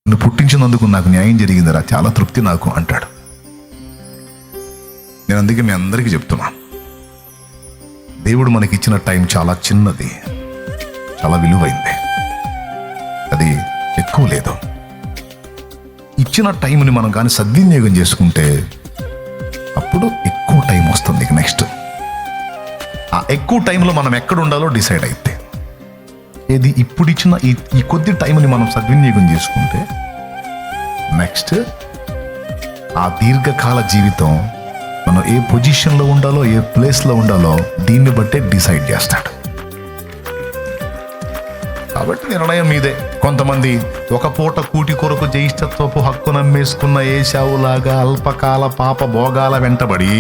నువ్వు పుట్టించినందుకు నాకు న్యాయం జరిగిందిరా, చాలా తృప్తి నాకు అంటాడు. నేను అందుకే మీ అందరికీ చెప్తున్నాను, దేవుడు మనకి ఇచ్చిన టైం చాలా చిన్నది, చాలా విలువైంది, అది ఎక్కువ లేదు. ఇచ్చిన టైంని మనం కానీ సద్వినియోగం చేసుకుంటే అప్పుడు ఎక్కువ టైం వస్తుంది. నెక్స్ట్ ఆ ఎక్కువ టైంలో మనం ఎక్కడ ఉండాలో డిసైడ్ అయితే ఏది ఇప్పుడు ఇచ్చిన ఈ కొద్ది టైంని మనం సద్వినియోగం చేసుకుంటే నెక్స్ట్ ఆ దీర్ఘకాల జీవితం మనం ఏ పొజిషన్లో ఉండాలో, ఏ ప్లేస్లో ఉండాలో దీన్ని బట్టే డిసైడ్ చేస్తాడు. కాబట్టి నిర్ణయం మీదే. కొంతమంది ఒక పూట కూటి కొరకు జ్యేష్ఠత్వపు హక్కు నమ్మేసుకున్న ఏశావులాగా అల్పకాల పాప భోగాల వెంటబడి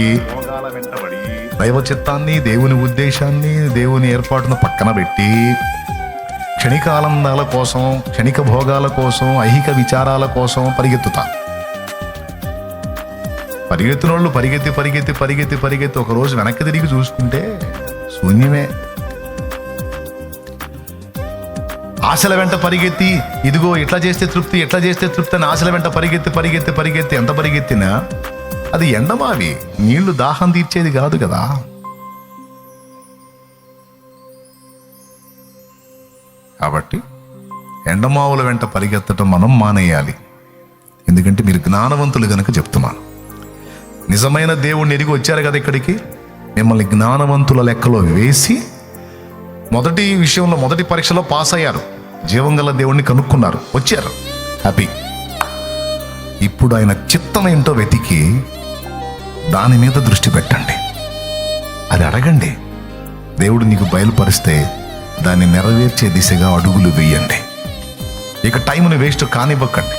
దైవ చిత్తాన్ని, దేవుని ఉద్దేశాన్ని, దేవుని ఏర్పాటును పక్కన పెట్టి క్షణిక ఆనందాల కోసం, క్షణిక భోగాల కోసం, ఐహిక విచారాల కోసం పరిగెత్తుతారు. పరిగెత్తిన వాళ్ళు పరిగెత్తి పరిగెత్తి పరిగెత్తి పరిగెత్తి ఒకరోజు వెనక్కి తిరిగి చూసుకుంటే శూన్యమే. ఆశల వెంట పరిగెత్తి ఇదిగో ఎట్లా చేస్తే తృప్తి, ఎట్లా చేస్తే తృప్తి అని ఆశల వెంట పరిగెత్తి పరిగెత్తి పరిగెత్తి ఎంత పరిగెత్తినా అది ఎండమావి, నీళ్లు దాహం తీర్చేది కాదు కదా. కాబట్టి ఎండమావుల వెంట పరిగెత్తడం మనం మానేయాలి. ఎందుకంటే మీరు జ్ఞానవంతులు గనుక చెప్తున్నాను. నిజమైన దేవుణ్ణి ఎరిగి వచ్చారు కదా ఇక్కడికి, మిమ్మల్ని జ్ఞానవంతుల లెక్కలో వేసి మొదటి విషయంలో, మొదటి పరీక్షలో పాస్ అయ్యారు, జీవం గల దేవుణ్ణి కనుక్కున్నారు, వచ్చారు, హ్యాపీ. ఇప్పుడు ఆయన చిత్తం ఏంటో వెతికి దాని మీద దృష్టి పెట్టండి, అది అడగండి. దేవుడు నీకు బయలుపరిస్తే దాన్ని నెరవేర్చే దిశగా అడుగులు వేయండి. ఇక టైంని వేస్ట్ కానివ్వకండి.